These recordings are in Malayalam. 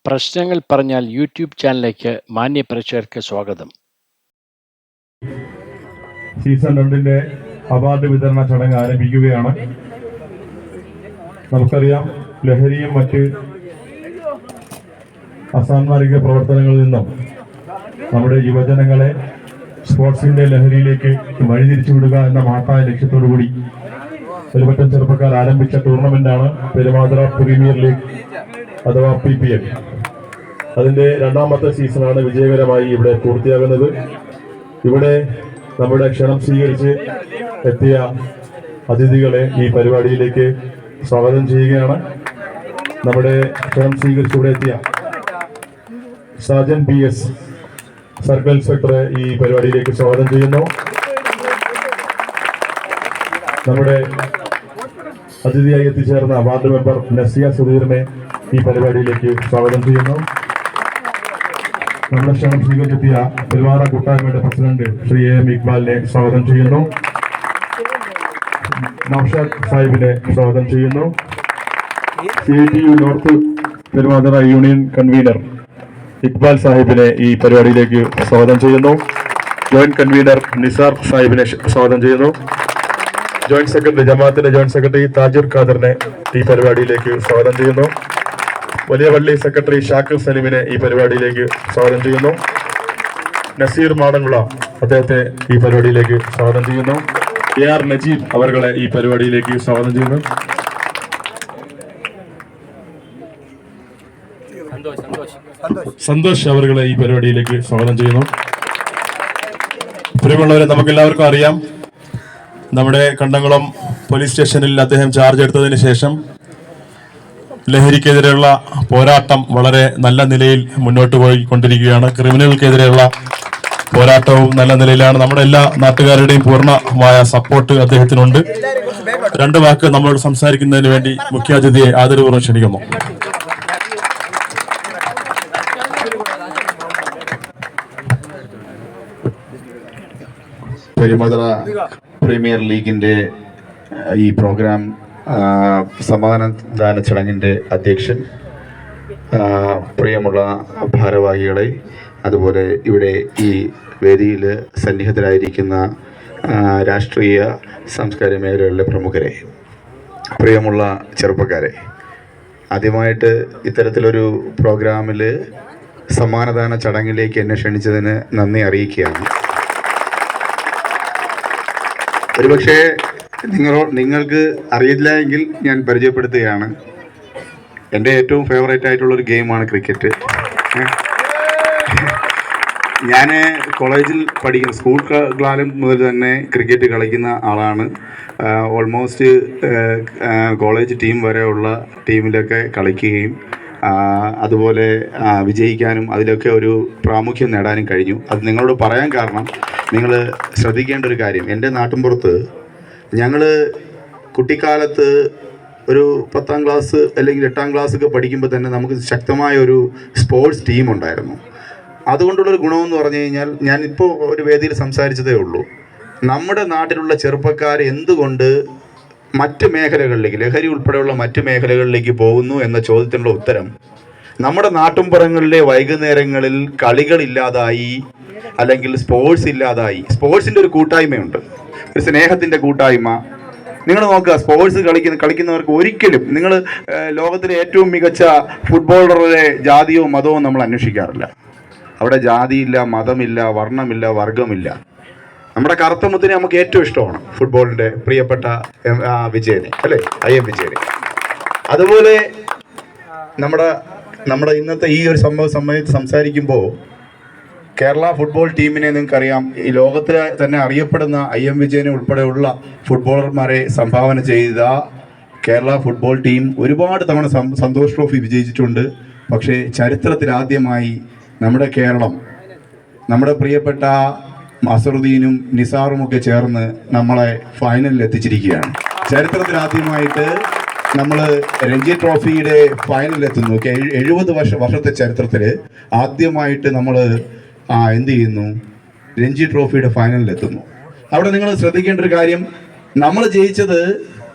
പ്രശ്നങ്ങൾ പറഞ്ഞാൽ യൂട്യൂബ് ചാനലിലേക്ക് മാന്യ പ്രേക്ഷകർക്ക് സ്വാഗതം. സീസൺ 2 അവാർഡ് വിതരണ ചടങ്ങ് ആരംഭിക്കുകയാണ്. നമുക്കറിയാം, ലഹരിയും മറ്റ് അസാന്മാർഗിക പ്രവർത്തനങ്ങളിൽ നിന്നും നമ്മുടെ യുവജനങ്ങളെ സ്പോർട്സിന്റെ ലഹരിയിലേക്ക് വഴിതിരിച്ചുവിടുക എന്ന മഹത്തായ ലക്ഷ്യത്തോടുകൂടി ഒരുപറ്റം ചെറുപ്പക്കാർ ആരംഭിച്ച ടൂർണമെന്റാണ് പെരുമാതുറ പ്രീമിയർ ലീഗ് അഥവാ PPL. അതിന്റെ 2ാമത്തെ സീസണാണ് വിജയകരമായി ഇവിടെ പൂർത്തിയാകുന്നത്. ഇവിടെ നമ്മുടെ ക്ഷണം സ്വീകരിച്ച് എത്തിയ അതിഥികളെ ഈ പരിപാടിയിലേക്ക് സ്വാഗതം ചെയ്യുകയാണ്. നമ്മുടെ ക്ഷണം സ്വീകരിച്ച് ഇവിടെ എത്തിയ സാജൻ PS സർക്കിൾ ഇൻസ്പെക്ടറെ ഈ പരിപാടിയിലേക്ക് സ്വാഗതം ചെയ്യുന്നു. നമ്മുടെ അതിഥിയായി എത്തിച്ചേർന്ന വാർഡ് മെമ്പർ നസിയ സുധീറിനെ ഈ പരിപാടിയിലേക്ക് സ്വാഗതം ചെയ്യുന്നു. നമ്മുടെ ക്ഷണം സ്വീകരിച്ചെത്തിയ പെരുമാറ കൂട്ടായ്മയുടെ പ്രസിഡന്റ് ശ്രീ AM ഇക്ബാലിനെ സ്വാഗതം ചെയ്യുന്നു. നൗഷാദ് സാഹിബിനെ സ്വാഗതം ചെയ്യുന്നു. CITU north Perumathura union convener Iqbal സാഹിബിനെ ഈ പരിപാടിയിലേക്ക് സ്വാഗതം ചെയ്യുന്നു. ജോയിന്റ് കൺവീനർ നിസാർ സാഹിബിനെ സ്വാഗതം ചെയ്യുന്നു. ജോയിന്റ് സെക്രട്ടറി ജമാഅത്തിന്റെ ജോയിന്റ് സെക്രട്ടറി താജുർ ഖാദറിനെ ഈ പരിപാടിയിലേക്ക് സ്വാഗതം ചെയ്യുന്നു. വലിയ പള്ളി സെക്രട്ടറി ഷാക്കിർ സലീമിനെ ഈ പരിപാടിയിലേക്ക് സ്വാഗതം ചെയ്യുന്നു. നസീർ മാടൻകുള അദ്ദേഹത്തെ ഈ പരിപാടിയിലേക്ക് സ്വാഗതം ചെയ്യുന്നു. AR നജീബ് അവർകളെ ഈ പരിപാടിയിലേക്ക് സ്വാഗതം ചെയ്യുന്നു. സന്തോഷ് അവർകളെ ഈ പരിപാടിയിലേക്ക് സ്വാഗതം ചെയ്യുന്നു. പ്രിയമുള്ളവരെ, നമുക്കെല്ലാവർക്കും അറിയാം, നമ്മുടെ കണ്ടംകുളം പോലീസ് സ്റ്റേഷനിൽ അദ്ദേഹം ചാർജ് എടുത്തതിന് ശേഷം ലഹരിക്കെതിരെയുള്ള പോരാട്ടം വളരെ നല്ല നിലയിൽ മുന്നോട്ട് പോയിക്കൊണ്ടിരിക്കുകയാണ്. ക്രിമിനലുകൾക്കെതിരെയുള്ള പോരാട്ടവും നല്ല നിലയിലാണ്. നമ്മുടെ എല്ലാ നാട്ടുകാരുടെയും പൂർണ്ണമായ സപ്പോർട്ട് അദ്ദേഹത്തിനുണ്ട്. 2 വാക്ക് നമ്മളോട് സംസാരിക്കുന്നതിന് വേണ്ടി മുഖ്യാതിഥിയെ ആദരപൂർവ്വം ക്ഷണിക്കുന്നു. പെരുമാതുറ പ്രീമിയർ ലീഗിന്റെ ഈ പ്രോഗ്രാം സമ്മാനദാന ചടങ്ങിന്റെ അധ്യക്ഷൻ, പ്രിയമുള്ള ഭാരവാഹികളെ, അതുപോലെ ഇവിടെ ഈ വേദിയിൽ സന്നിഹിതരായിരിക്കുന്ന രാഷ്ട്രീയ സാംസ്കാരിക മേഖലകളിലെ പ്രമുഖരെ, പ്രിയമുള്ള ചെറുപ്പക്കാരെ, ആദ്യമായിട്ട് ഇത്തരത്തിലൊരു പ്രോഗ്രാമിൽ സമ്മാനദാന ചടങ്ങിലേക്ക് എന്നെ ക്ഷണിച്ചതിന് നന്ദി അറിയിക്കുകയാണ്. ഒരുപക്ഷെ നിങ്ങൾക്ക് അറിയില്ല എങ്കിൽ ഞാൻ പരിചയപ്പെടുത്തുകയാണ്. എൻ്റെ ഏറ്റവും ഫേവറേറ്റ് ആയിട്ടുള്ളൊരു ഗെയിമാണ് ക്രിക്കറ്റ്. ഞാൻ കോളേജിൽ പഠിക്കുന്ന സ്കൂൾ കാലം മുതൽ തന്നെ ക്രിക്കറ്റ് കളിക്കുന്ന ആളാണ്. ഓൾമോസ്റ്റ് കോളേജ് ടീം വരെയുള്ള ടീമിലൊക്കെ കളിക്കുകയും അതുപോലെ വിജയിക്കാനും അതിലൊക്കെ ഒരു പ്രാമുഖ്യം നേടാനും കഴിഞ്ഞു. അത് നിങ്ങളോട് പറയാൻ കാരണം, നിങ്ങൾ ശ്രദ്ധിക്കേണ്ട ഒരു കാര്യം, എൻ്റെ നാട്ടിൻപുറത്ത് ഞങ്ങൾ കുട്ടിക്കാലത്ത് ഒരു 10ാം ക്ലാസ് അല്ലെങ്കിൽ 8ാം ക്ലാസ്സൊക്കെ പഠിക്കുമ്പോൾ തന്നെ നമുക്ക് ശക്തമായ ഒരു സ്പോർട്സ് ടീം ഉണ്ടായിരുന്നു. അതുകൊണ്ടുള്ളൊരു ഗുണമെന്ന് പറഞ്ഞു കഴിഞ്ഞാൽ, ഞാനിപ്പോൾ ഒരു വേദിയിൽ സംസാരിച്ചതേ ഉള്ളൂ, നമ്മുടെ നാട്ടിലുള്ള ചെറുപ്പക്കാർ എന്തുകൊണ്ട് മറ്റ് മേഖലകളിലേക്ക്, ലഹരി ഉൾപ്പെടെയുള്ള മറ്റ് മേഖലകളിലേക്ക് പോകുന്നു എന്ന ചോദ്യത്തിനുള്ള ഉത്തരം, നമ്മുടെ നാട്ടുംപുറങ്ങളിലെ വൈകുന്നേരങ്ങളിൽ കളികളില്ലാതായി, അല്ലെങ്കിൽ സ്പോർട്സ് ഇല്ലാതായി. സ്പോർട്സിൻ്റെ ഒരു കൂട്ടായ്മയുണ്ട്, ഒരു സ്നേഹത്തിൻ്റെ കൂട്ടായ്മ. നിങ്ങൾ നോക്കുക, സ്പോർട്സ് കളിക്കുന്നവർക്ക് ഒരിക്കലും, നിങ്ങൾ ലോകത്തിലെ ഏറ്റവും മികച്ച ഫുട്ബോളറുടെ ജാതിയോ മതമോ നമ്മൾ അന്വേഷിക്കാറില്ല. അവിടെ ജാതിയില്ല, മതമില്ല, വർണ്ണമില്ല, വർഗമില്ല. നമ്മുടെ കറുത്ത മുത്തിനെ നമുക്ക് ഏറ്റവും ഇഷ്ടമാണ്, ഫുട്ബോളിൻ്റെ പ്രിയപ്പെട്ട വിജയനെ, അല്ലേ, IM വിജയനെ. അതുപോലെ നമ്മുടെ ഇന്നത്തെ ഈ ഒരു സമയത്ത് സംസാരിക്കുമ്പോൾ കേരള ഫുട്ബോൾ ടീമിനെ നിങ്ങൾക്കറിയാം, ഈ ലോകത്തിൽ തന്നെ അറിയപ്പെടുന്ന IM വിജയനെ ഉൾപ്പെടെയുള്ള ഫുട്ബോളർമാരെ സംഭാവന ചെയ്ത കേരള ഫുട്ബോൾ ടീം ഒരുപാട് തവണ സന്തോഷ് ട്രോഫി വിജയിച്ചിട്ടുണ്ട്. പക്ഷേ ചരിത്രത്തിൽ ആദ്യമായി നമ്മുടെ കേരളം, നമ്മുടെ പ്രിയപ്പെട്ട അസറുദ്ദീനും നിസാറുമൊക്കെ ചേർന്ന് നമ്മളെ ഫൈനലിൽ എത്തിച്ചിരിക്കുകയാണ്. ചരിത്രത്തിൽ ആദ്യമായിട്ട് നമ്മൾ രഞ്ജി ട്രോഫിയുടെ ഫൈനലിലെത്തുന്നു. 70 വർഷത്തെ ചരിത്രത്തിൽ ആദ്യമായിട്ട് നമ്മൾ എന്ത് ചെയ്യുന്നു, രഞ്ജി ട്രോഫിയുടെ ഫൈനലിലെത്തുന്നു. അവിടെ നിങ്ങൾ ശ്രദ്ധിക്കേണ്ട ഒരു കാര്യം, നമ്മൾ ജയിച്ചത്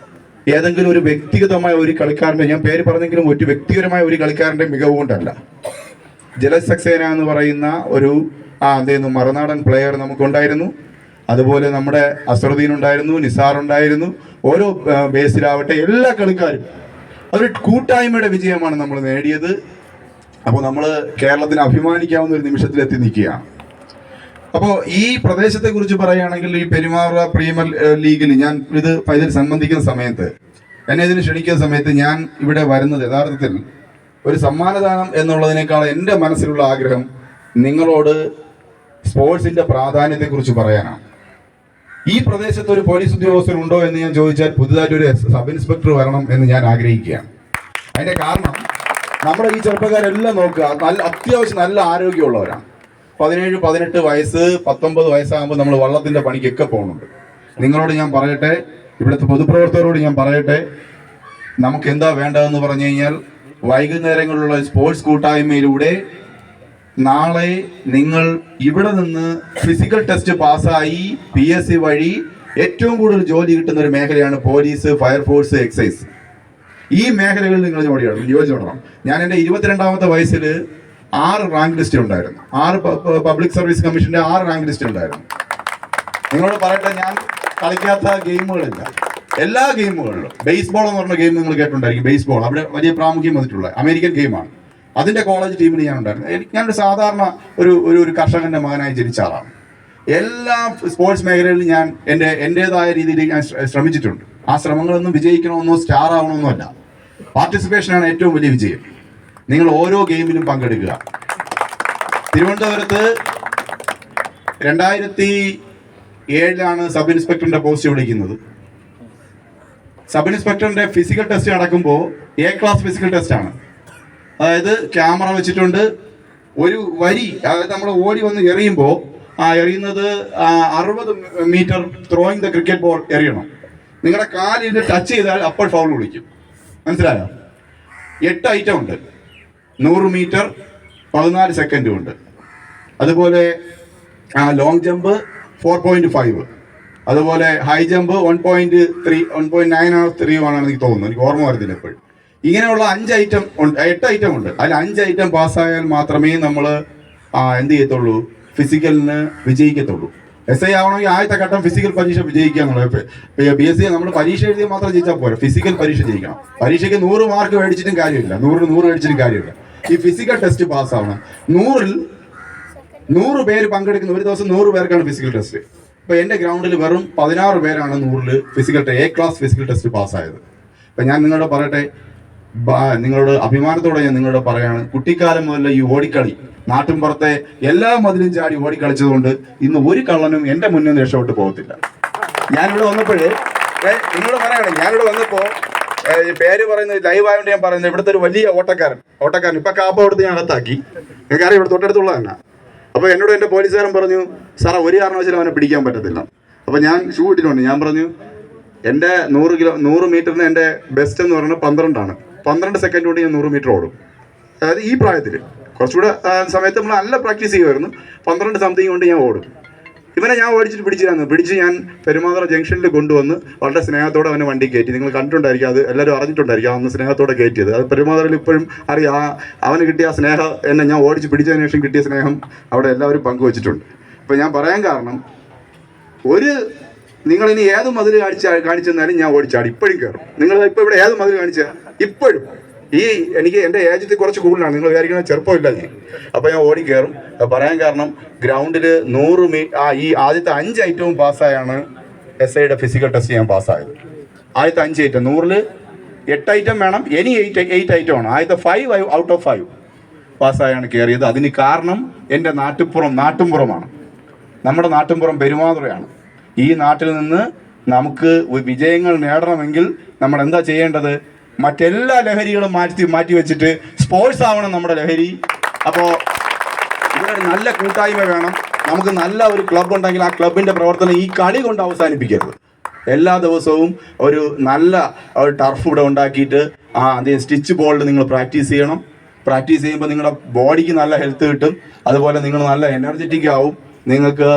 ഏതെങ്കിലും ഒരു വ്യക്തിഗതമായ ഒരു കളിക്കാരൻ്റെ, ഞാൻ പേര് പറഞ്ഞെങ്കിലും ഒരു വ്യക്തിപരമായ ഒരു കളിക്കാരൻ്റെ മികവ് കൊണ്ടല്ല. ജലജ് സക്സേന എന്ന് പറയുന്ന ഒരു എന്തായിരുന്നു മറുനാടൻ പ്ലെയർ നമുക്കുണ്ടായിരുന്നു. അതുപോലെ നമ്മുടെ അസറുദ്ദീൻ ഉണ്ടായിരുന്നു, നിസാർ ഉണ്ടായിരുന്നു. ഓരോ ബേസിലാവട്ടെ എല്ലാ കളിക്കാരും അതൊരു കൂട്ടായ്മയുടെ വിജയമാണ് നമ്മൾ നേടിയത്. അപ്പോൾ നമ്മൾ കേരളത്തിന് അഭിമാനിക്കാവുന്ന ഒരു നിമിഷത്തിൽ എത്തി നിൽക്കുകയാണ്. അപ്പോൾ ഈ പ്രദേശത്തെ കുറിച്ച് പറയുകയാണെങ്കിൽ ഈ പെരുമാറ പ്രീമിയർ ലീഗിൽ ഞാൻ ഇതിൽ സംബന്ധിക്കുന്ന സമയത്ത്, എന്നെ ഇതിന് ക്ഷണിക്കുന്ന സമയത്ത് ഞാൻ ഇവിടെ വരുന്നത് യഥാർത്ഥത്തിൽ ഒരു സമ്മാനദാനം എന്നുള്ളതിനേക്കാൾ എൻ്റെ മനസ്സിലുള്ള ആഗ്രഹം നിങ്ങളോട് സ്പോർട്സിന്റെ പ്രാധാന്യത്തെക്കുറിച്ച് പറയാനാണ്. ഈ പ്രദേശത്ത് ഒരു പോലീസ് ഉദ്യോഗസ്ഥൻ ഉണ്ടോ എന്ന് ഞാൻ ചോദിച്ചാൽ പുതുതായിട്ട് ഒരു സബ് ഇൻസ്പെക്ടർ വരണം എന്ന് ഞാൻ ആഗ്രഹിക്കുകയാണ്. അതിന്റെ കാരണം നമ്മുടെ ഈ ചെറുപ്പക്കാരെല്ലാം നോക്കുക, അത്യാവശ്യം നല്ല ആരോഗ്യമുള്ളവരാണ്. 17, 18 വയസ്സ്, 19 വയസ്സാകുമ്പോൾ നമ്മൾ വള്ളത്തിന്റെ പണിക്കൊക്കെ പോകുന്നുണ്ട്. നിങ്ങളോട് ഞാൻ പറയട്ടെ, ഇവിടുത്തെ പൊതുപ്രവർത്തകരോട് ഞാൻ പറയട്ടെ, നമുക്ക് എന്താ വേണ്ടതെന്ന് പറഞ്ഞു കഴിഞ്ഞാൽ വൈകുന്നേരങ്ങളിലുള്ള സ്പോർട്സ് കൂട്ടായ്മയിലൂടെ നാളെ നിങ്ങൾ ഇവിടെ നിന്ന് ഫിസിക്കൽ ടെസ്റ്റ് പാസ്സായി PSC വഴി ഏറ്റവും കൂടുതൽ ജോലി കിട്ടുന്ന ഒരു മേഖലയാണ് പോലീസ്, ഫയർഫോഴ്സ്, എക്സൈസ്. ഈ മേഖലകളിൽ നിങ്ങൾ യോജിക്കണം. ഞാൻ എൻ്റെ 22ാമത്തെ വയസ്സിൽ 6 റാങ്ക് ലിസ്റ്റ് ഉണ്ടായിരുന്നു. 6 പബ്ലിക് സർവീസ് കമ്മീഷന്റെ 6 റാങ്ക് ലിസ്റ്റ് ഉണ്ടായിരുന്നു. നിങ്ങളോട് പറയട്ടെ, ഞാൻ കളിക്കാത്ത ഗെയിമുകളില്ല. എല്ലാ ഗെയിമുകളിലും ബേസ്ബോൾ എന്ന് പറഞ്ഞ ഗെയിം നിങ്ങൾ കേട്ടിട്ടുണ്ടായിരിക്കും. ബേസ്ബോൾ അവിടെ വലിയ പ്രാമുഖ്യം വന്നിട്ടുള്ള അമേരിക്കൻ ഗെയിമാണ്. അതിന്റെ കോളേജ് ടീമിൽ ഞാൻ ഉണ്ടായിരുന്നു. ഞാനൊരു സാധാരണ ഒരു കർഷകന്റെ മകനായി ജനിച്ച ആളാണ്. എല്ലാ സ്പോർട്സ് മേഖലയിലും ഞാൻ എൻ്റെതായ രീതിയിൽ ഞാൻ ശ്രമിച്ചിട്ടുണ്ട്. ആ ശ്രമങ്ങളൊന്നും വിജയിക്കണമെന്നോ സ്റ്റാർ ആവണമെന്നോ അല്ല. പാർട്ടിസിപ്പേഷനാണ് ഏറ്റവും വലിയ വിജയം. നിങ്ങൾ ഓരോ ഗെയിമിലും പങ്കെടുക്കുക. തിരുവനന്തപുരത്ത് 2007 സബ് ഇൻസ്പെക്ടറിന്റെ പോസ്റ്റ് വിളിക്കുന്നത്. സബ് ഇൻസ്പെക്ടറിന്റെ ഫിസിക്കൽ ടെസ്റ്റ് നടക്കുമ്പോൾ A ക്ലാസ് ഫിസിക്കൽ ടെസ്റ്റ് ആണ്. അതായത് ക്യാമറ വെച്ചിട്ടുണ്ട്, ഒരു വരി, അതായത് നമ്മൾ ഓടി വന്ന് എറിയുമ്പോൾ എറിയുന്നത് 60 metre throwing the cricket ball എറിയണം. നിങ്ങളുടെ കാലിൽ ടച്ച് ചെയ്താൽ അപ്പോൾ ഫൗൾ വിളിക്കും. മനസ്സിലായോ? 8 ഐറ്റം ഉണ്ട്. 100 മീറ്റർ 14 സെക്കൻഡും ഉണ്ട്. അതുപോലെ ലോങ് ജമ്പ് 4.5, അതുപോലെ ഹൈ ജമ്പ് 1.3, 1.9 ആണെന്ന് എനിക്ക് തോന്നുന്നു, എനിക്ക് ഓർമ്മ വരുന്നില്ല എപ്പോഴും. ഇങ്ങനെയുള്ള 8 ഐറ്റം ഉണ്ട്. അതിൽ 5 ഐറ്റം പാസ്സായാൽ മാത്രമേ നമ്മൾ എന്ത് ചെയ്യത്തുള്ളൂ, ഫിസിക്കലിന് വിജയിക്കത്തുള്ളൂ. SI ആവണമെങ്കിൽ ആദ്യത്തെ ഘട്ടം ഫിസിക്കൽ പരീക്ഷ വിജയിക്കുക എന്നുള്ളത്. BSc നമ്മൾ പരീക്ഷ എഴുതിയാൽ മാത്രം ജയിച്ചാൽ പോരാ, ഫിസിക്കൽ പരീക്ഷ ജയിക്കണം. പരീക്ഷയ്ക്ക് 100 മാർക്ക് മേടിച്ചിട്ടും കാര്യമില്ല, 100 മേടിച്ചിട്ടും കാര്യമില്ല. ഈ ഫിസിക്കൽ ടെസ്റ്റ് പാസ്സാവണം. 100 പേര് പങ്കെടുക്കുന്ന ഒരു ദിവസം 100 പേർക്കാണ് ഫിസിക്കൽ ടെസ്റ്റ്. ഇപ്പൊ എന്റെ ഗ്രൗണ്ടിൽ വെറും 16 പേരാണ് 100 physical A class physical test പാസ്സായത്. അപ്പൊ ഞാൻ നിങ്ങളോട് പറയട്ടെ, നിങ്ങളോട് അഭിമാനത്തോടെ ഞാൻ നിങ്ങളോട് പറയാണ്, കുട്ടിക്കാലം മുതൽ ഈ ഓടിക്കളി, നാട്ടിൻപുറത്തെ എല്ലാ മതിലും ചാടി ഓടിക്കളിച്ചതുകൊണ്ട് ഇന്ന് ഒരു കള്ളനും എന്റെ മുന്നിൽ നിന്ന് രക്ഷപ്പെട്ട് പോകത്തില്ല. ഞാനിവിടെ വന്നപ്പോഴേ നിങ്ങളോട് പറയണേ, ഞാനിവിടെ വന്നപ്പോ പേര് പറയുന്നത് ലൈവായോണ്ട് ഞാൻ പറയുന്നത്, ഇവിടുത്തെ ഒരു വലിയ ഓട്ടക്കാരൻ ഇപ്പൊ കാപ്പ കൊടുത്ത് ഞാൻ അകത്താക്കി. എനിക്കറിയാം, ഇവിടെ തൊട്ടടുത്തുള്ള തന്നെ. അപ്പൊ എന്നോട് എന്റെ പോലീസുകാരൻ പറഞ്ഞു, സാറേ ഒരു കാരണവശാലും അവനെ പിടിക്കാൻ പറ്റത്തില്ല. അപ്പൊ ഞാൻ ഷൂ ഇട്ടിട്ടുണ്ട്. ഞാൻ പറഞ്ഞു, എൻ്റെ 100 മീറ്ററിന് എൻ്റെ ബെസ്റ്റ് എന്ന് പറയുന്നത് 12 സെക്കൻഡ് കൊണ്ട് ഞാൻ 100 മീറ്റർ ഓടും. അതായത് ഈ പ്രായത്തിൽ കുറച്ചുകൂടെ സമയത്ത് നമ്മൾ നല്ല പ്രാക്ടീസ് ചെയ്യുമായിരുന്നു. 12 സംതിങ് കൊണ്ട് ഞാൻ ഓടും. ഇവനെ ഞാൻ പിടിച്ച് ഞാൻ പെരുമാതുറ ജംഗ്ഷനിൽ കൊണ്ടുവന്ന് വളരെ സ്നേഹത്തോടെ അവനെ വണ്ടി കയറ്റി. നിങ്ങൾ കണ്ടിട്ടുണ്ടായിരിക്കും, അത് എല്ലാവരും അറിഞ്ഞിട്ടുണ്ടായിരിക്കും, അന്ന് സ്നേഹത്തോടെ കയറ്റിയത്. അത് പെരുമാതുറയിൽ ഇപ്പോഴും അറിയാം. അവന് കിട്ടിയ ആ സ്നേഹം, എന്നെ ഞാൻ ഓടിച്ച് പിടിച്ചതിന് ശേഷം കിട്ടിയ സ്നേഹം അവിടെ എല്ലാവരും പങ്കുവച്ചിട്ടുണ്ട്. അപ്പോൾ ഞാൻ പറയാൻ കാരണം, നിങ്ങളിനി ഏത് മതിൽ കാണിച്ചെന്നാലും ഞാൻ ഓടിച്ചാടി ഇപ്പോഴും കയറും. നിങ്ങൾ ഇപ്പോൾ ഇവിടെ ഏത് മതിൽ കാണിച്ചാൽ ഇപ്പോഴും എനിക്ക് എൻ്റെ ഏജത്തിൽ കുറച്ച് കൂടുതലാണ്. നിങ്ങൾ വിചാരിക്കുന്ന ചെറുപ്പമില്ല ഞാൻ. അപ്പോൾ ഞാൻ ഓടി കയറും. പറയാൻ കാരണം, ഗ്രൗണ്ടിൽ 100 ഈ ആദ്യത്തെ 5 ഐറ്റവും പാസ്സായാണ് SIയുടെ ഫിസിക്കൽ ടെസ്റ്റ് ഞാൻ പാസ്സായത്. ആദ്യത്തെ 5 ഐറ്റം, 100ൽ 8 ഐറ്റം വേണം, ഇനി 8 ഐറ്റമാണ്. ആദ്യത്തെ 5 ഔട്ട് ഓഫ് 5 പാസ്സായാണ് കയറിയത്. അതിന് കാരണം എൻ്റെ നാട്ടുംപുറമാണ്. നമ്മുടെ നാട്ടുംപുറം പെരുമാതുറയാണ്. ഈ നാട്ടിൽ നിന്ന് നമുക്ക് വിജയങ്ങൾ നേടണമെങ്കിൽ നമ്മൾ എന്താ ചെയ്യേണ്ടത്? മറ്റെല്ലാ ലഹരികളും മാറ്റി വെച്ചിട്ട് സ്പോർട്സ് ആവണം നമ്മുടെ ലഹരി. അപ്പോൾ ഇവിടെ നല്ല കൂട്ടായ്മ വേണം. നമുക്ക് നല്ല ഒരു ക്ലബ് ഉണ്ടെങ്കിൽ ആ ക്ലബിൻ്റെ പ്രവർത്തനം ഈ കളി കൊണ്ട് അവസാനിപ്പിക്കരുത്. എല്ലാ ദിവസവും ഒരു നല്ല ഒരു ടർഫ് ഇവിടെ ഉണ്ടാക്കിയിട്ട് അതേ സ്റ്റിച്ച് ബോളിൽ നിങ്ങൾ പ്രാക്ടീസ് ചെയ്യണം. പ്രാക്ടീസ് ചെയ്യുമ്പോൾ നിങ്ങളുടെ ബോഡിക്ക് നല്ല ഹെൽത്ത് കിട്ടും. അതുപോലെ നിങ്ങൾ നല്ല എനർജറ്റിക് ആവും. നിങ്ങൾക്ക്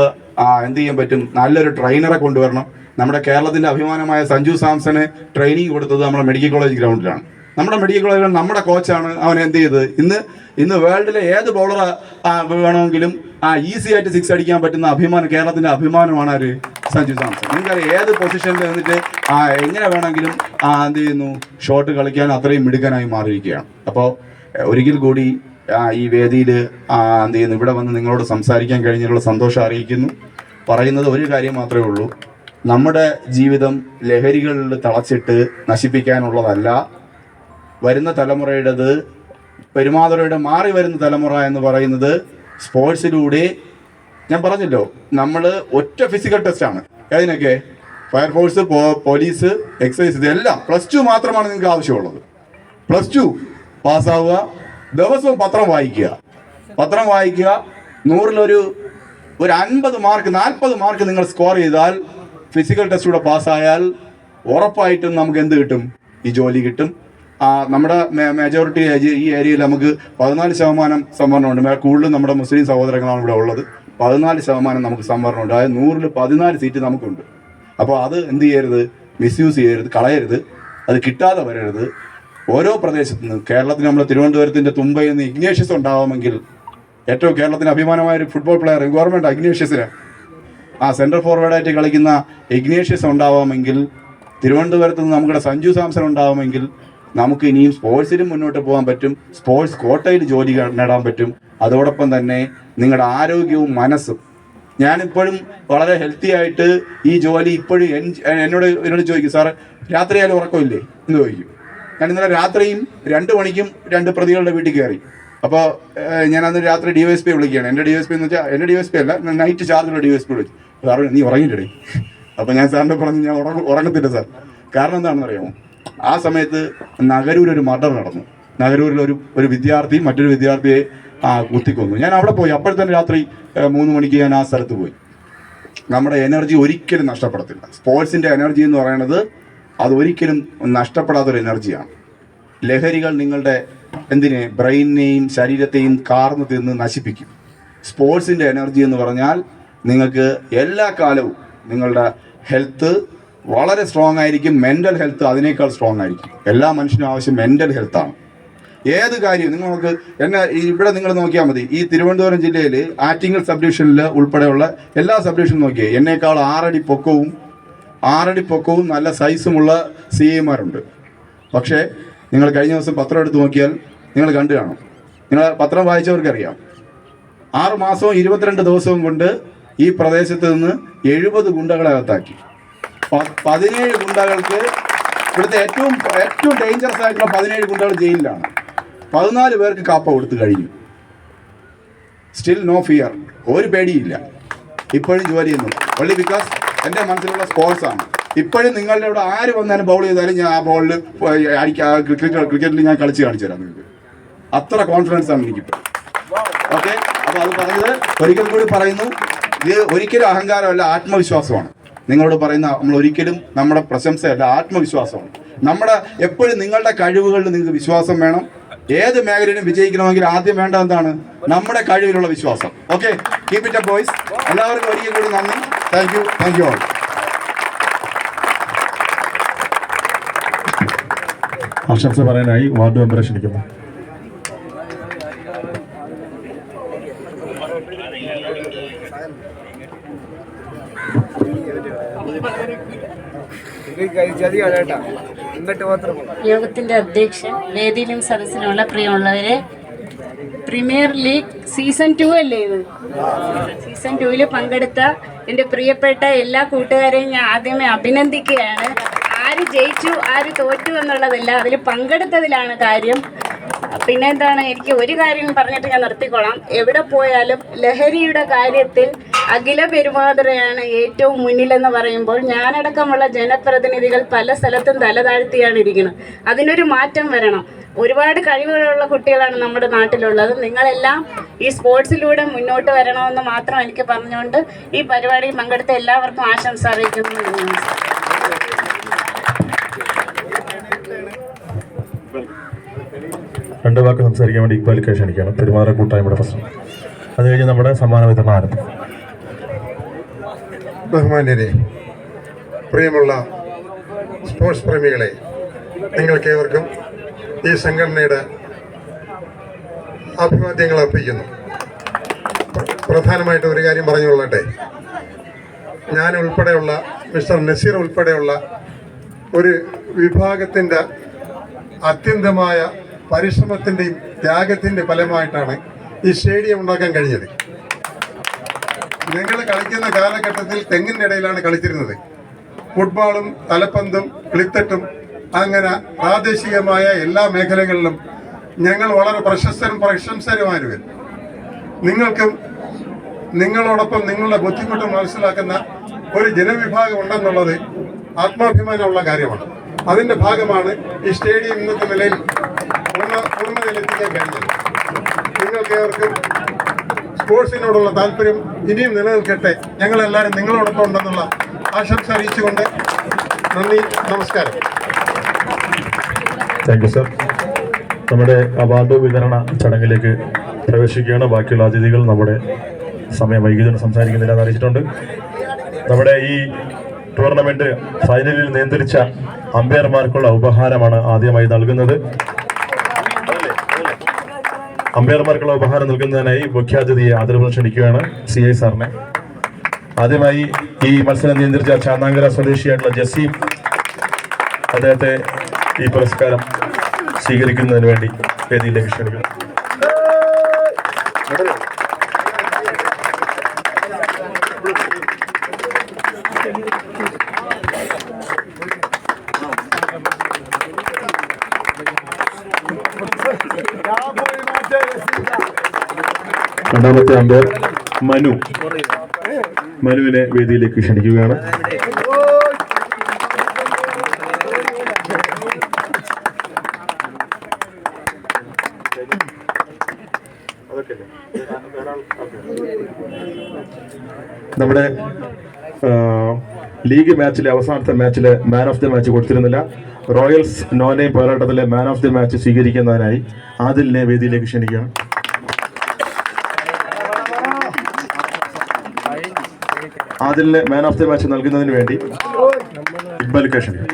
എന്ത് ചെയ്യാൻ പറ്റും? നല്ലൊരു ട്രെയിനറെ കൊണ്ടുവരണം. നമ്മുടെ കേരളത്തിൻ്റെ അഭിമാനമായ സഞ്ജു സാംസന് ട്രെയിനിങ് കൊടുത്തത് നമ്മുടെ മെഡിക്കൽ കോളേജ് ഗ്രൗണ്ടിലാണ്. നമ്മുടെ മെഡിക്കൽ കോളേജുകൾ നമ്മുടെ കോച്ചാണ് അവൻ എന്ത് ചെയ്തത്. ഇന്ന് വേൾഡിലെ ഏത് ബൗളർ വേണമെങ്കിലും ഈസി ആയിട്ട് 6 അടിക്കാൻ പറ്റുന്ന അഭിമാനം, കേരളത്തിന്റെ അഭിമാനമാണ് ആര്? സഞ്ജു സാംസൺ. നിങ്ങൾക്കറിയാം ഏത് പൊസിഷനിൽ നിന്നിട്ട് എങ്ങനെ വേണമെങ്കിലും എന്ത് ചെയ്യുന്നു, ഷോട്ട് കളിക്കാൻ അത്രയും മിടുക്കനായി മാറിയിരിക്കുകയാണ്. അപ്പോൾ ഒരിക്കൽ കൂടി ഈ വേദിയിൽ എന്ത് ചെയ്യുന്നു, ഇവിടെ വന്ന് നിങ്ങളോട് സംസാരിക്കാൻ കഴിഞ്ഞുള്ള സന്തോഷം അറിയിക്കുന്നു. പറയുന്നത് ഒരു കാര്യം മാത്രമേ ഉള്ളൂ, നമ്മുടെ ജീവിതം ലഹരികളിൽ തളച്ചിട്ട് നശിപ്പിക്കാനുള്ളതല്ല. വരുന്ന തലമുറയുടേത്, പെരുമാതുറയുടെ മാറി വരുന്ന തലമുറ എന്ന് പറയുന്നത് സ്പോർട്സിലൂടെ, ഞാൻ പറഞ്ഞല്ലോ, നമ്മൾ ഒറ്റ ഫിസിക്കൽ ടെസ്റ്റാണ്. അതിനൊക്കെ ഫയർഫോഴ്സ്, പോലീസ്, എക്സൈസ്, ഇതെല്ലാം +2 മാത്രമാണ് നിങ്ങൾക്ക് ആവശ്യമുള്ളത്. +2 പാസ്സാവുക, ദിവസവും പത്രം വായിക്കുക. 100-ലൊരു 50 മാർക്ക് 40 മാർക്ക് നിങ്ങൾ സ്കോർ ചെയ്താൽ, ഫിസിക്കൽ ടെസ്റ്റിലൂടെ പാസ്സായാൽ ഉറപ്പായിട്ടും നമുക്ക് എന്ത് കിട്ടും? ഈ ജോലി കിട്ടും. നമ്മുടെ മെജോറിറ്റി ഈ ഏരിയയിൽ നമുക്ക് 14% സംവരണമുണ്ട്. കൂടുതലും നമ്മുടെ മുസ്ലിം സഹോദരങ്ങളാണ് ഇവിടെ ഉള്ളത്. 14% നമുക്ക് സംവരണമുണ്ട്. അതായത് 100-ൽ 14 സീറ്റ് നമുക്കുണ്ട്. അപ്പോൾ അത് എന്ത് ചെയ്യരുത്, മിസ്യൂസ് ചെയ്യരുത്, കളയരുത്, അത് കിട്ടാതെ വരരുത്. ഓരോ പ്രദേശത്തു നിന്ന്, കേരളത്തിന് നമ്മൾ തിരുവനന്തപുരത്തിൻ്റെ തുമ്പയിൽ നിന്ന് ഇഗ്നേഷ്യസ് ഉണ്ടാവുമെങ്കിൽ, ഏറ്റവും കേരളത്തിന് അഭിമാനമായൊരു ഫുട്ബോൾ പ്ലെയർ ഗവൺമെൻറ് ഇഗ്നേഷ്യസിന് സെൻട്രൽ ഫോർവേഡായിട്ട് കളിക്കുന്ന ഇഗ്നേഷ്യസ് ഉണ്ടാവാമെങ്കിൽ, തിരുവനന്തപുരത്ത് നിന്ന് നമ്മുടെ സഞ്ജു സാംസൺ ഉണ്ടാവുമെങ്കിൽ, നമുക്ക് ഇനിയും സ്പോർട്സിലും മുന്നോട്ട് പോകാൻ പറ്റും. സ്പോർട്സ് കോട്ടയിൽ ജോലി നേടാൻ പറ്റും. അതോടൊപ്പം തന്നെ നിങ്ങളുടെ ആരോഗ്യവും മനസ്സും. ഞാനിപ്പോഴും വളരെ ഹെൽത്തി ആയിട്ട് ഈ ജോലി ഇപ്പോഴും എന്നോട് ചോദിക്കും, സാറ് രാത്രിയായാലും ഉറക്കമില്ലേ എന്ന് ചോദിക്കും. ഞാൻ ഇന്നലെ രാത്രിയും 2 മണിക്കും 2 പ്രതികളുടെ വീട്ടിൽ കയറി. അപ്പോൾ ഞാനന്ന് രാത്രി DYSP വിളിക്കുകയാണ്. എൻ്റെ DYSP എന്ന് വെച്ചാൽ എൻ്റെ DYSP അല്ല, നൈറ്റ് ചാർജുള്ള DYSP വിളിച്ചു. സാറ് നീ ഉറങ്ങിയിട്ടേ? അപ്പോൾ ഞാൻ സാറിൻ്റെ പറഞ്ഞു, ഞാൻ ഉറങ്ങത്തില്ല സാർ. കാരണം എന്താണെന്ന് അറിയാമോ, ആ സമയത്ത് നഗരൂരൊരു മർഡർ നടന്നു. നഗരൂരിൽ ഒരു വിദ്യാർത്ഥി മറ്റൊരു വിദ്യാർത്ഥിയെ കുത്തിക്കൊന്നു. ഞാൻ അവിടെ പോയി. അപ്പോഴത്തന്നെ രാത്രി 3 മണിക്ക് ഞാൻ ആ സ്ഥലത്ത് പോയി. നമ്മുടെ എനർജി ഒരിക്കലും നഷ്ടപ്പെടത്തില്ല. സ്പോർട്സിൻ്റെ എനർജി എന്ന് പറയുന്നത് അത് ഒരിക്കലും നഷ്ടപ്പെടാത്തൊരു എനർജിയാണ്. ലഹരികൾ നിങ്ങളുടെ ബ്രെയിനിനെയും ശരീരത്തെയും കാർന്ന് തിന്ന് നശിപ്പിക്കും. സ്പോർട്സിൻ്റെ എനർജി എന്ന് പറഞ്ഞാൽ നിങ്ങൾക്ക് എല്ലാ കാലവും നിങ്ങളുടെ ഹെൽത്ത് വളരെ സ്ട്രോങ് ആയിരിക്കും. മെൻ്റൽ ഹെൽത്ത് അതിനേക്കാൾ സ്ട്രോങ് ആയിരിക്കും. എല്ലാ മനുഷ്യനും ആവശ്യം മെൻ്റൽ ഹെൽത്താണ്. ഏത് കാര്യവും നിങ്ങൾക്ക് ഇവിടെ നിങ്ങൾ നോക്കിയാൽ മതി. ഈ തിരുവനന്തപുരം ജില്ലയിൽ ആറ്റിങ്ങൽ സബ് ഡിവിഷനിൽ ഉൾപ്പെടെയുള്ള എല്ലാ സബ് ഡിവിഷനും നോക്കിയേ, എന്നേക്കാൾ 6 അടി പൊക്കവും നല്ല സൈസുമുള്ള CAമാരുണ്ട്. പക്ഷേ നിങ്ങൾ കഴിഞ്ഞ ദിവസം പത്രം എടുത്ത് നോക്കിയാൽ നിങ്ങൾ കണ്ടു കാണും. നിങ്ങൾ പത്രം വായിച്ചവർക്കറിയാം, 6 മാസവും 22 ദിവസവും കൊണ്ട് ഈ പ്രദേശത്ത് നിന്ന് 70 ഗുണ്ടകളെ അകത്താക്കി. 17 ഗുണ്ടകൾക്ക്, ഇവിടുത്തെ ഏറ്റവും ഡേഞ്ചറസ് ആയിട്ടുള്ള 17 ഗുണ്ടകൾ ജയിലിലാണ്. 14 പേർക്ക് കാപ്പ കൊടുത്തു കഴിഞ്ഞു. സ്റ്റിൽ നോ ഫിയർ, ഒരു പേടിയില്ല. ഇപ്പോഴും ജോലി ചെയ്യുന്നു. ഓൺലി ബിക്കോസ് എൻ്റെ മനസ്സിലുള്ള സ്പോർട്സാണ്. ഇപ്പോഴും നിങ്ങളുടെ ഇവിടെ ആര് വന്നാലും ബൗൾ ചെയ്താലും ഞാൻ ആ ബോളിൽ ക്രിക്കറ്റിൽ ഞാൻ കളിച്ച് കാണിച്ചു തരാം നിങ്ങൾക്ക്. അത്ര കോൺഫിഡൻസ് ആണ് എനിക്കിപ്പോൾ. ഓക്കെ, അപ്പോൾ അത് പറഞ്ഞത് ഒരിക്കൽ കൂടി പറയുന്നു, ഇത് ഒരിക്കലും അഹങ്കാരമല്ല, ആത്മവിശ്വാസമാണ്. നിങ്ങളോട് പറയുന്ന നമ്മൾ ഒരിക്കലും നമ്മുടെ പ്രശംസയല്ല, ആത്മവിശ്വാസമാണ്. എപ്പോഴും നിങ്ങളുടെ കഴിവുകളിൽ നിങ്ങൾക്ക് വിശ്വാസം വേണം. ഏത് മേഖലയിലും വിജയിക്കണമെങ്കിൽ ആദ്യം വേണ്ട എന്താണ്? നമ്മുടെ കഴിവിലുള്ള വിശ്വാസം. Okay, keep it up boys. എല്ലാവർക്കും ഒരിക്കൽ കൂടി നന്ദി. Thank you all. ആശംസ പറയാനായി വാർഡ് മെമ്പറെ ക്ഷണിക്കുന്നു. യോഗത്തിന്റെ അധ്യക്ഷൻ, വേദിയിലും സദസ്സിലുമുള്ള പ്രിയമുള്ളവരെ, പ്രീമിയർ ലീഗ് സീസൺ 2 അല്ലേ ഇത്? സീസൺ 2 പങ്കെടുത്ത എൻ്റെ പ്രിയപ്പെട്ട എല്ലാ കൂട്ടുകാരെയും ഞാൻ ആദ്യമേ അഭിനന്ദിക്കുകയാണ്. ആര് ജയിച്ചു ആര് തോറ്റു എന്നുള്ളതല്ല, അതിൽ പങ്കെടുത്തതിലാണ് കാര്യം. പിന്നെ എന്താണ്, എനിക്ക് ഒരു കാര്യം പറഞ്ഞിട്ട് ഞാൻ നിർത്തിക്കോളാം. എവിടെ പോയാലും ലഹരിയുടെ കാര്യത്തിൽ അഖില പെരുമാതുറയാണ് ഏറ്റവും മുന്നിലെന്ന് പറയുമ്പോൾ ഞാനടക്കമുള്ള ജനപ്രതിനിധികൾ പല സ്ഥലത്തും തലതാഴ്ത്തിയാണ് ഇരിക്കുന്നത്. അതിനൊരു മാറ്റം വരണം. ഒരുപാട് കഴിവുകളുള്ള കുട്ടികളാണ് നമ്മുടെ നാട്ടിലുള്ളത്. നിങ്ങളെല്ലാം ഈ സ്പോർട്സിലൂടെ മുന്നോട്ട് വരണമെന്ന് മാത്രം എനിക്ക് പറഞ്ഞുകൊണ്ട് ഈ പരിപാടിയിൽ പങ്കെടുത്ത എല്ലാവർക്കും ആശംസ അറിയിക്കുന്നു. രണ്ട് വാക്ക് സംസാരിക്കാൻ വേണ്ടി ഇക്ബാലിനെ ക്ഷണിക്കണം. പെരുമാറ കൂട്ടായ്മയുടെ പ്രശ്നം. അത് കഴിഞ്ഞ് നമ്മുടെ സമ്മാന വിതരണം ആരംഭിക്കും. ബഹുമാന്യരെ, പ്രിയമുള്ള സ്പോർട്സ് പ്രേമികളെ, നിങ്ങൾക്കേവർക്കും ഈ സംഘടനയുടെ അഭിവാദ്യങ്ങൾ അർപ്പിക്കുന്നു. പ്രധാനമായിട്ട് ഒരു കാര്യം പറഞ്ഞുകൊള്ളട്ടെ. ഞാൻ ഉൾപ്പെടെയുള്ള മിസ്റ്റർ നസീർ ഉൾപ്പെടെയുള്ള ഒരു വിഭാഗത്തിൻ്റെ അത്യന്തമായ പരിശ്രമത്തിൻ്റെയും ത്യാഗത്തിൻ്റെ ഫലമായിട്ടാണ് ഈ സ്റ്റേഡിയം ഉണ്ടാക്കാൻ കഴിഞ്ഞത്. ഞങ്ങൾ കളിക്കുന്ന കാലഘട്ടത്തിൽ തെങ്ങിൻ്റെ ഇടയിലാണ് കളിച്ചിരുന്നത്. ഫുട്ബോളും തലപ്പന്തും ക്ലിത്തട്ടും അങ്ങനെ പ്രാദേശികമായ എല്ലാ മേഖലകളിലും ഞങ്ങൾ വളരെ പ്രശസ്തരും പ്രശംസരുമായിരുന്നു. നിങ്ങൾക്കും നിങ്ങളോടൊപ്പം നിങ്ങളുടെ ബുദ്ധിമുട്ട് മനസ്സിലാക്കുന്ന ഒരു ജനവിഭാഗം ഉണ്ടെന്നുള്ളത് ആത്മാഭിമാനമുള്ള കാര്യമാണ്. അതിൻ്റെ ഭാഗമാണ് ഈ സ്റ്റേഡിയം ഇന്നത്തെ നിലയിൽ പൂർണ്ണതയിലെത്തിക്കാൻ കഴിഞ്ഞത്. നിങ്ങൾക്കേവർക്കും സ്പോർട്സിനോടുള്ള താല്പര്യം ഇനിയും നിലനിൽക്കട്ടെ. ഞങ്ങളെല്ലാവരും നിങ്ങളോടൊപ്പം ഉണ്ടെന്നുള്ള ആശംസ അറിയിച്ചുകൊണ്ട് നന്ദി, നമസ്കാരം. Thank you sir. നമ്മുടെ അവാർഡ് വിതരണ ചടങ്ങിലേക്ക് പ്രവേശിക്കുകയാണ്. ബാക്കിയുള്ള അതിഥികൾ നമ്മുടെ സമയം വൈകിട്ട് സംസാരിക്കുന്നില്ല എന്ന് അറിയിച്ചിട്ടുണ്ട്. നമ്മുടെ ഈ ടൂർണമെന്റ് ഫൈനലിൽ നിയന്ത്രിച്ച അമ്പയർമാർക്കുള്ള ഉപഹാരമാണ് ആദ്യമായി നൽകുന്നത്. അമ്പയർമാർക്കുള്ള ഉപഹാരം നൽകുന്നതിനായി മുഖ്യാതിഥിയെ ആദരവ് ക്ഷണിക്കുകയാണ് CI സാറിനെ. ആദ്യമായി ഈ മത്സരം നിയന്ത്രിച്ച ചാന്നാങ്കര സ്വദേശിയായിട്ടുള്ള ജസീം, അദ്ദേഹത്തെ ഈ പുരസ്കാരം സ്വീകരിക്കുന്നതിന് വേണ്ടി വേദിയിലേക്ക് ക്ഷണിക്കുന്നു. രണ്ടാമത്തെ അമ്പയർ മനുവിനെ വേദിയിലേക്ക് ക്ഷണിക്കുകയാണ്. നമ്മുടെ ലീഗ് മാച്ചിലെ അവസാനത്തെ മാച്ചിലെ മാൻ ഓഫ് ദി മാച്ച് കൊടുത്തിരുന്നില്ല. റോയൽസ് നോനെ പോരാട്ടത്തിലെ മാൻ ഓഫ് ദി മാച്ച് സ്വീകരിക്കുന്നതിനായി ആദിലിനെ വേദിയിലേക്ക് ക്ഷണിക്കുകയാണ്. ആദിലിന് മാൻ ഓഫ് ദി മാച്ച് നൽകുന്നതിന് വേണ്ടി ഇക്ബാൽ ക്ഷണിക്കുന്നു.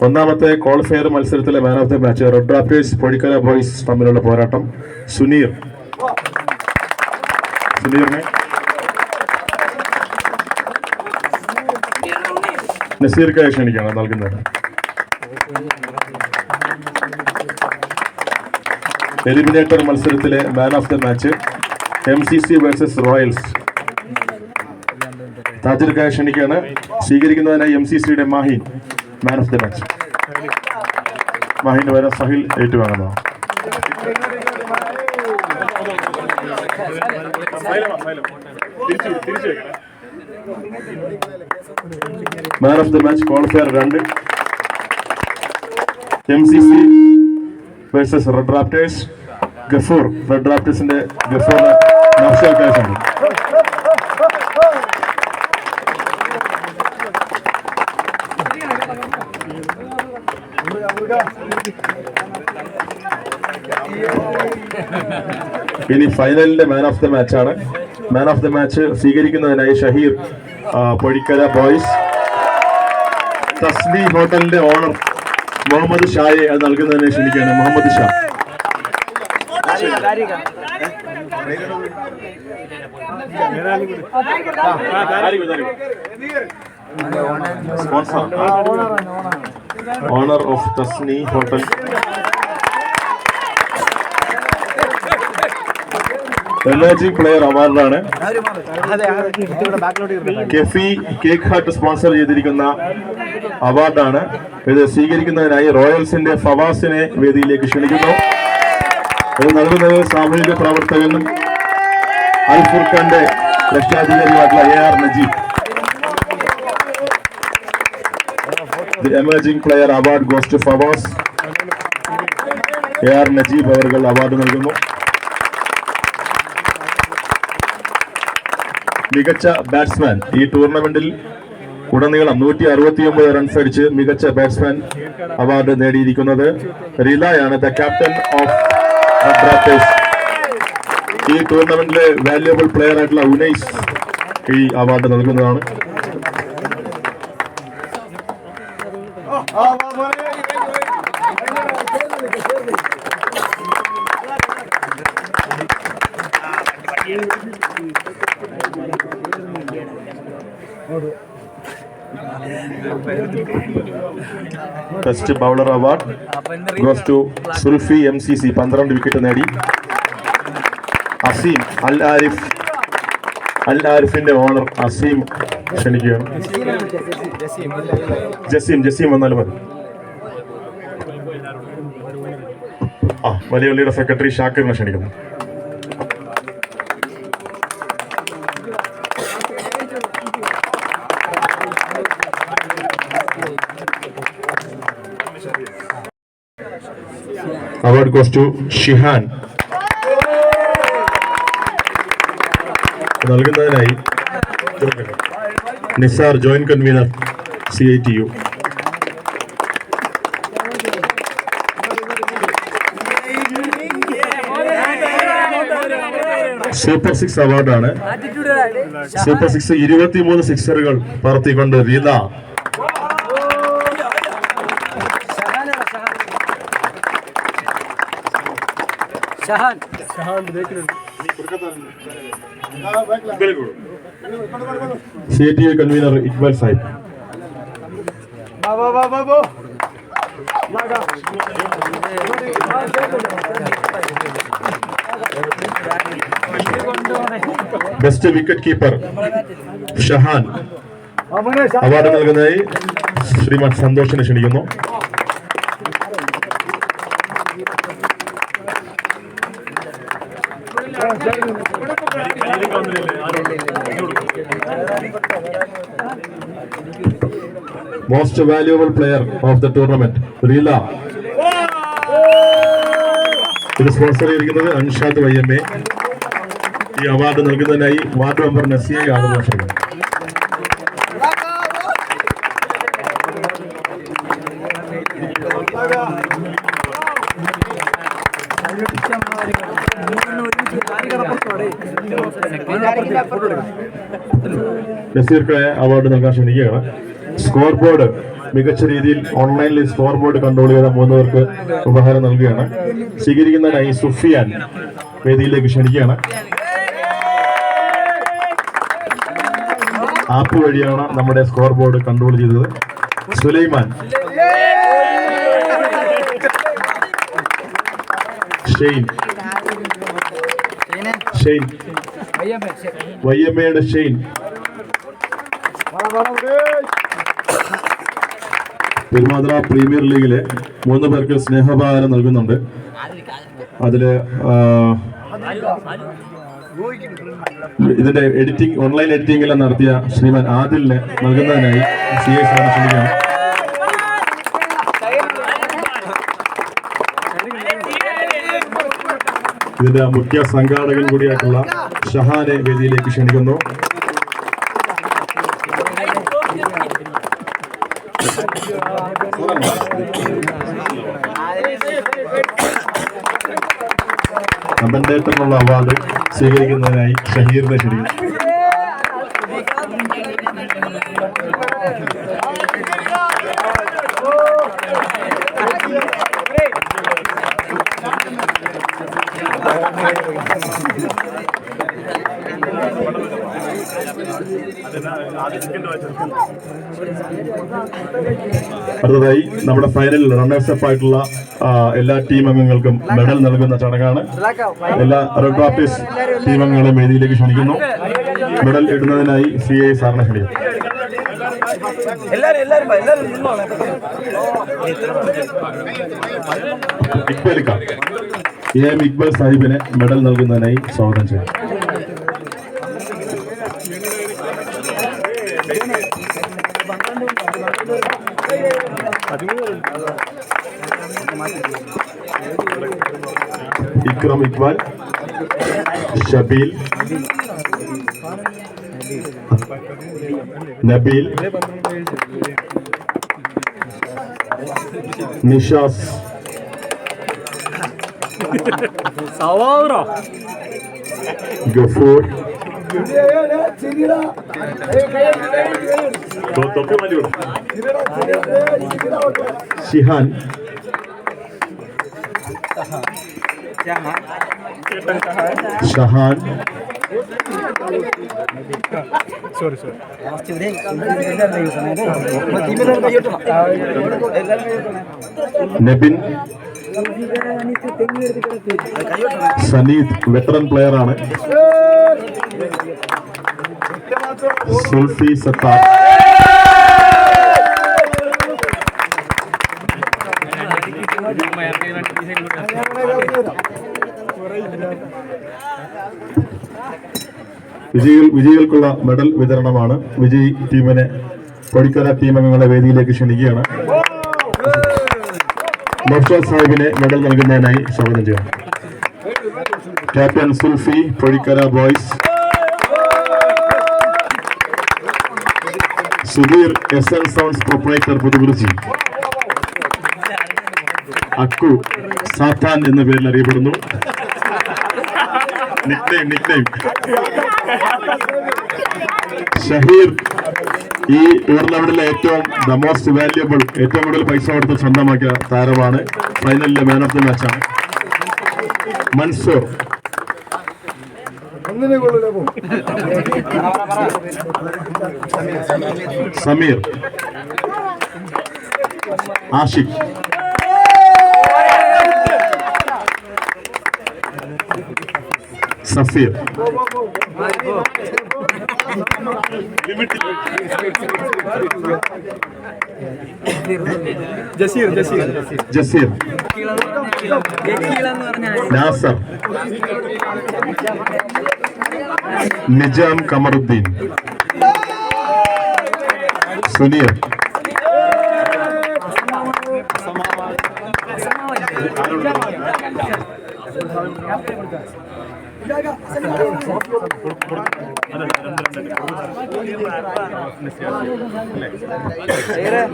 ഒന്നാമത്തെ ക്വാളിഫയർ മത്സരത്തിലെ man of the match Red Drafters Podikkara Boys തമ്മിലുള്ള പോരാട്ടം. സുനീറിനെ നസീർക്കായി ക്ഷണിക്കുകയാണ് നൽകുന്നത്. എലിമിനേറ്റർ മത്സരത്തിലെ man of the match MCC versus Royals. താജിർക്കായി ക്ഷണിക്കുകയാണ്. സ്വീകരിക്കുന്നതിനായി MCCയുടെ Mahin man of the match. മാഹിന് വരെ സഹിൽ ഏറ്റുവാങ്ങുന്നതാണ്. മാൻ of the match qualifier 2 MCC versus Red Drafters. Gafoor, Red ഡ്രാഫ്റ്റേഴ്സിന്റെ ഗഫൂർ നൗഷാദ്. ഇനി ഫൈനലിന്റെ മാൻ ഓഫ് ദി മാച്ച് ആണ്. മാൻ ഓഫ് ദി മാച്ച് സ്വീകരിക്കുന്നതിനായി ഷഹീർ പൊടിക്കര ബോയ്സ്. തസ്ബി ഹോട്ടലിന്റെ ഓണർ മുഹമ്മദ് ഷായെ അത് നൽകുന്നതിനെ ക്ഷണിക്കുകയാണ്. Muhammad Shah. Sponsor owner of Tasni hotel. Emerging player അവാർഡാണ്. കെഫി കേക്ക് ഹട്ട് സ്പോൺസർ ചെയ്തിരിക്കുന്ന അവാർഡാണ്. ഇത് സ്വീകരിക്കുന്നതിനായി റോയൽസിന്റെ ഫവാസിനെ വേദിയിലേക്ക് ക്ഷണിക്കുന്നു. ഇത് നൽകുന്നത് സാമൂഹിക പ്രവർത്തകനും അൽ ഫുർഖാന്റെ രക്ഷാധികാരിയായിട്ടുള്ള AR Najeeb. The emerging player award goes to Fawaz. AR Najeeb അവർ അവാർഡ് നൽകുന്നു. മികച്ച ബാറ്റ്സ്മാൻ. ഈ ടൂർണമെന്റിൽ ഉടനീളം 169 റൺസ് അടിച്ച് മികച്ച ബാറ്റ്സ്മാൻ അവാർഡ് നേടിയിരിക്കുന്നത് റിലായാണ്, the captain of Red Drafters. ഈ ടൂർണമെന്റിലെ വാല്യുബിൾ പ്ലെയർ ആയിട്ടുള്ള ഉനൈസ് ഈ അവാർഡ് നൽകുന്നതാണ്. Best bowler award goes to Sulfi MCC 12 wicket നേടി. അസീം അൽ ആരിഫിന്റെ ഓണർ അസീം ക്ഷണിക്കുകയാണ്. ജസീം വന്നാലും മതി. വലിയ പള്ളിയുടെ സെക്രട്ടറി ഷാക്കിറിനെ ക്ഷണിക്കുന്നു. Award goes to Shihan. നൽകുന്നതിനായി Nisar joint convener CITU. Super 6 അവാർഡാണ്. സൂപ്പർ 6 23 സിക്സറുകൾ പറത്തിക്കൊണ്ട് Ritha. CITU convener Iqbal Sahib. Best wicket keeper Shahan. Award നൽകുന്നതായി ശ്രീമാൻ സന്തോഷിനെ ക്ഷണിക്കുന്നു. Most valuable player of the tournament Reela. ഇത് സ്പോൺസർ ചെയ്തിരിക്കുന്നത് അൻഷാദ് YMA. ഈ അവാർഡ് നൽകുന്നതിനായി വാർഡ് മെമ്പർ നസിയെ ആദരവ്. നസീർക്ക് അവാർഡ് നൽകാൻ ക്ഷണിക്കുകയാണ്. സ്കോർ ബോർഡ് മികച്ച രീതിയിൽ ഓൺലൈനിൽ സ്കോർ ബോർഡ് കൺട്രോൾ ചെയ്ത 3 പേർക്ക് ഉപഹാരം നൽകുകയാണ്. സ്വീകരിക്കുന്നതിനായി സുഫിയാൻ വേദിയിലേക്ക് ക്ഷണിക്കുകയാണ്. ആപ്പ് വഴിയാണ് നമ്മുടെ സ്കോർ ബോർഡ് കൺട്രോൾ ചെയ്തത്. സുലൈമാൻ, ഷെയ്ൻ YMAയുടെ ഷെയ്ൻ. പെരുമാതുറ പ്രീമിയർ ലീഗിലെ 3 പേർക്ക് സ്നേഹോപഹാരം നൽകുന്നുണ്ട്. അതില് ഇതിന്റെ എഡിറ്റിംഗ്, ഓൺലൈൻ എഡിറ്റിംഗ് എല്ലാം നടത്തിയ ശ്രീമാൻ ആദിലിനെ നൽകുന്നതിനായി CA ക്ഷണിക്കുകയാണ്. ഇതിന്റെ മുഖ്യ സംഘാടകൻ കൂടിയായിട്ടുള്ള ഷഹാനെ വേദിയിലേക്ക് ക്ഷണിക്കുന്നു. കമന്റേറ്ററിനുള്ള അവാർഡ് സ്വീകരിക്കുന്നതിനായി ഷഹീറിനെ ക്ഷണിക്കുന്നു. അടുത്തതായി നമ്മുടെ ഫൈനലിൽ റണ്ണേഴ്സ് അപ്പ് ആയിട്ടുള്ള എല്ലാ ടീം അംഗങ്ങൾക്കും മെഡൽ നൽകുന്ന ചടങ്ങാണ്. എല്ലാ റെഡ് റാപ്പിസ് ടീം അംഗങ്ങളെ വേദിയിലേക്ക് ക്ഷണിക്കുന്നു. മെഡൽ ഇടുന്നതിനായി CA സാറിനെ ക്ഷണിക്കുന്നു. ഇക്ബാൽ സാഹിബിനെ മെഡൽ നൽകുന്നതിനായി സ്വാഗതം ചെയ്യും. ഇക്രം ഇക്ബാൽ, ഷബീൽ, നബീൽ, നിഷാസ്, ഗഫൂർ, ഷിഹാൻ, ഷഹാൻ, നബിൻ, സനീദ് വെറ്ററൻ പ്ലെയർ ആണ്, സുൽഫി സത്താർ, വിജയികൾക്കുള്ള മെഡൽ വിതരണമാണ്. വിജയ് ടീമിനെ കൊടിക്കര ടീം അംഗങ്ങളെ വേദിയിലേക്ക് ക്ഷണിക്കുകയാണ്. നൗഷാദ് സാഹിബിനെ മെഡൽ നൽകുന്നതിനായി സ്വാഗതം ചെയ്യണം. Captain Sulfi, Kodikkara Boys. Sudheer, SN sounds proprietor, Puthukurichi. Akku, സാത്താൻ എന്ന പേരിൽ അറിയപ്പെടുന്നു. നിക്നെയിം ഷഹീർ, ഈ ടൂർണമെന്റിലെ ദ മോസ്റ്റ് വാല്യുബിൾ, ഏറ്റവും കൂടുതൽ പൈസ കൊടുത്ത് സ്വന്തമാക്കിയ താരമാണ്. ഫൈനലിലെ മാൻ ഓഫ് ദി മാച്ചാണ്. മൻസൂർ, സമീർ, ആഷിഖ്, സഫീർ, ജസീർ, നാസർ, നിജാം കമറുദ്ദീൻ, സുനീർ,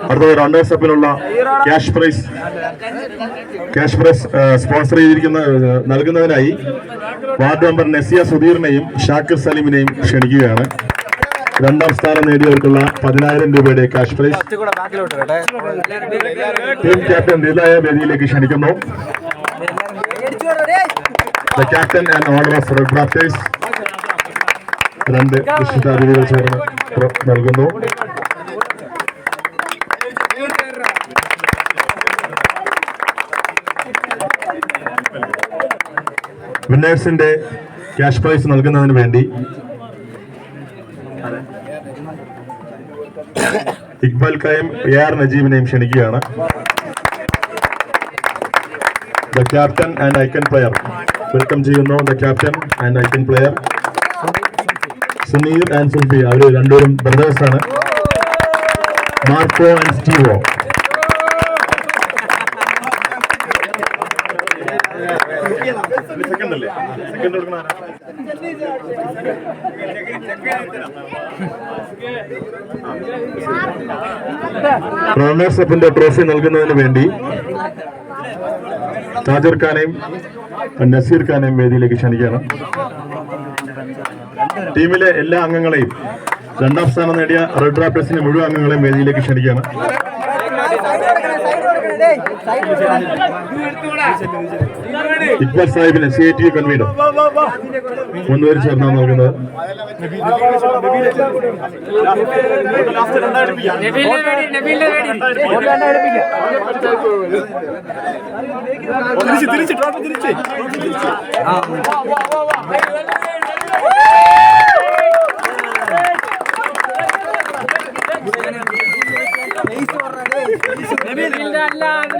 അടുത്തത് റണ്ണേഴ്സ് അപ്പിനുള്ള ക്യാഷ് പ്രൈസ് സ്പോൺസർ നൽകുന്നതിനായി വാർഡ് മെമ്പർ നസിയ സുധീറിനെയും ഷാക്കിർ സലീമിനെയും ക്ഷണിക്കുകയാണ്. രണ്ടാം സ്ഥാനം നേടിയവർക്കുള്ള 10,000 രൂപയുടെ ക്യാഷ് പ്രൈസ് ടീം ക്യാപ്റ്റൻ റിദായ വേദിയിലേക്ക് ക്ഷണിക്കുന്നു. The captain and owner of Red Raptors 2 വിശിഷ്ടാതിഥികൾ ചേർന്ന് നൽകുന്നു. വിന്നേഴ്സിന്റെ ക്യാഷ് പ്രൈസ് നൽകുന്നതിന് വേണ്ടി ഇക്ബാൽ ഖായും AR നജീബിനെയും ക്ഷണിക്കുകയാണ്. The captain and icon player. Welcome ചെയ്യുന്നു the captain and icon player Suneer and Sulfi. അവർ രണ്ടുപേരും ബ്രദേഴ്സ് ആണ്. Marco and Stevo. റണ്ണേഴ്സ് അപ്പിന്റെ ട്രോഫി നൽകുന്നതിന് വേണ്ടി താജിർ ഖാനെയും നസീർ ഖാനെയും വേദിയിലേക്ക് ക്ഷണിക്കണം. ടീമിലെ എല്ലാ അംഗങ്ങളെയും, രണ്ടാം സ്ഥാനം നേടിയ റെഡ് റാപ്റ്റേഴ്സിന്റെ മുഴുവൻ അംഗങ്ങളെയും വേദിയിലേക്ക് ക്ഷണിക്കണം. ഇക്ബാൽ സാഹിബിനെ CITU കൺവീനർ 3 പേര് ചേർന്നാണ് നൽകുന്നത്.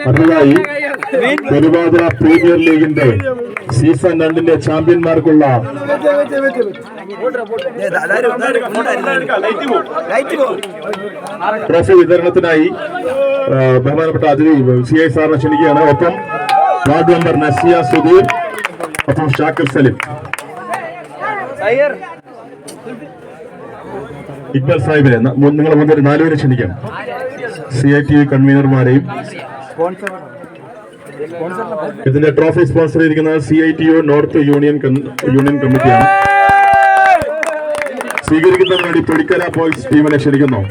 അടുത്തതായി പെരുവാതിര പ്രീമിയർ ലീഗിന്റെ സീസൺ 2 ചാമ്പ്യന്മാർക്കുള്ള ട്രോഫി വിതരണത്തിനായി ബഹുമാനപ്പെട്ട അതിഥി CI സാറിനെ ക്ഷണിക്കുകയാണ്. ഒപ്പം വാർഡ് മെമ്പർ നസിയ സുധീർ, ഒപ്പം ഷാക്കിർ സലീം. ഇക്ബാൽ സാഹിബിനെ നിങ്ങൾ 4 പേരെ ക്ഷണിക്കാം. CITU കൺവീനർമാരെയും. ഇതിന്റെ ട്രോഫി സ്പോൺസർ ചെയ്തിരിക്കുന്നത് CITU നോർത്ത് യൂണിയൻ കമ്മിറ്റിയാണ്. സ്വീകരിക്കുന്നതിന് വേണ്ടി പൊടിക്കര ബോയ്സ് ടീമിനെ ക്ഷണിക്കുന്നു.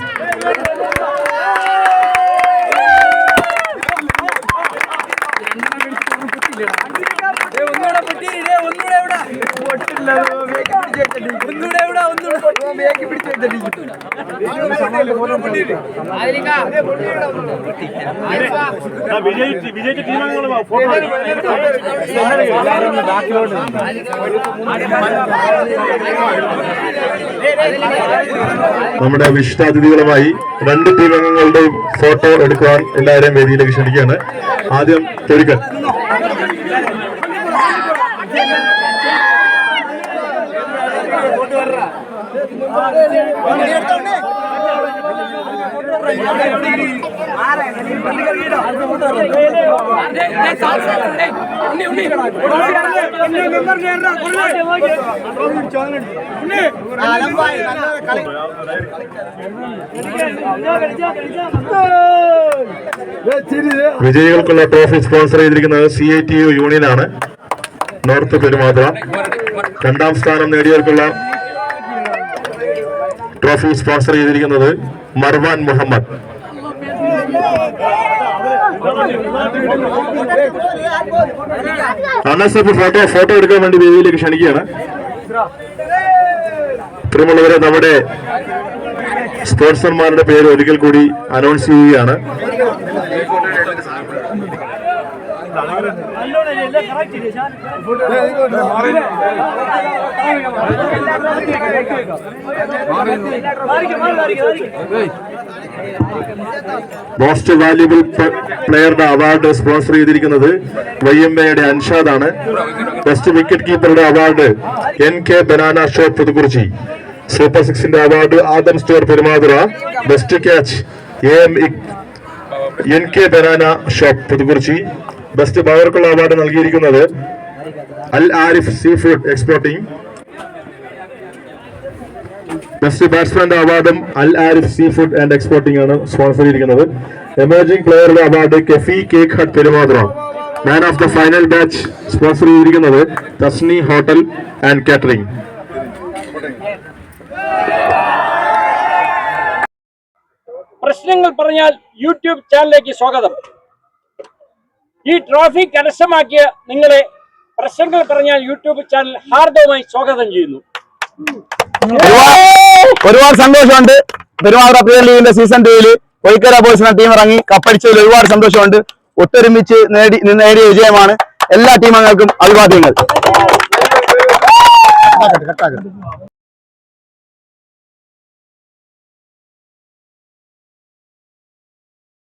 നമ്മുടെ വിശിഷ്ടാതിഥികളുമായി 2 ടീം അംഗങ്ങളുടെയും ഫോട്ടോ എടുക്കുവാൻ എല്ലാവരെയും വേദിയിലേക്ക് ക്ഷണിക്കുകയാണ്. ആദ്യം തൊഴിക്കൽ. വിജയികൾക്കുള്ള ട്രോഫി സ്പോൺസർ ചെയ്തിരിക്കുന്നത് CITU യൂണിയനാണ്, നോർത്ത് പെരുമാതുറ. 2ാം സ്ഥാനം നേടിയവർക്കുള്ള ട്രോഫി സ്പോൺസർ ചെയ്തിരിക്കുന്നത് മർവാൻ മുഹമ്മദ്. അനസഫ് ഫോട്ടോ എടുക്കാൻ വേണ്ടി വേദിയിലേക്ക് ക്ഷണിക്കുകയാണ്. ഇത്രയുമുള്ളവരെ നമ്മുടെ സ്പോൺസർമാരുടെ പേര് ഒരിക്കൽ കൂടി അനൗൺസ് ചെയ്യുകയാണ്. മോസ്റ്റ് വാല്യുബിൾ പ്ലെയറുടെ അവാർഡ് സ്പോൺസർ ചെയ്തിരിക്കുന്നത് YMAയുടെ അൻഷാദാണ്. ബെസ്റ്റ് വിക്കറ്റ് കീപ്പറുടെ award NK banana shop Puthukurichi. Super 6ന്റെ award Adam store Perumathura. Best catch AM NK banana shop Puthukurichi. Best ബൗളർക്കുള്ള അവാർഡ് നൽകിയിരിക്കുന്നത് Al Arif sea food exporting. Best ബാറ്റ്സ്മാന്റെ അവാർഡും Al Arif sea food and exporting ആണ് സ്പോൺസർ ചെയ്തിരിക്കുന്നത്. എമർജിംഗ് പ്ലെയറുടെ അവാർഡ് കെഫി cake hut Perumathura. Man of the final match sponsor ചെയ്തിരിക്കുന്നത് തസ്നി ഹോട്ടൽ ആൻഡ് കാറ്ററിംഗ്. പ്രശ്നങ്ങൾ പറഞ്ഞാൽ യൂട്യൂബ് ചാനലിലേക്ക് സ്വാഗതം. ഈ ട്രോഫി കരസ്ഥമാക്കിയ നിങ്ങളെ പ്രശ്നങ്ങൾ പറഞ്ഞാൽ യൂട്യൂബ് ചാനൽ ഹാർദവമായി സ്വാഗതം ചെയ്യുന്നു. ഒരുപാട് സന്തോഷമുണ്ട്. പെരുമാതുറ പ്രീമിയർ ലീഗിന്റെ സീസൺ 2 പൊയ്ക്കര ബോയ്സ് എന്ന ടീം ഇറങ്ങി കപ്പടിച്ചതിൽ ഒരുപാട് സന്തോഷമുണ്ട്. ഒത്തൊരുമിച്ച് നേടിയ വിജയമാണ്. എല്ലാ ടീം അംഗങ്ങൾക്കും അഭിവാദ്യങ്ങൾ.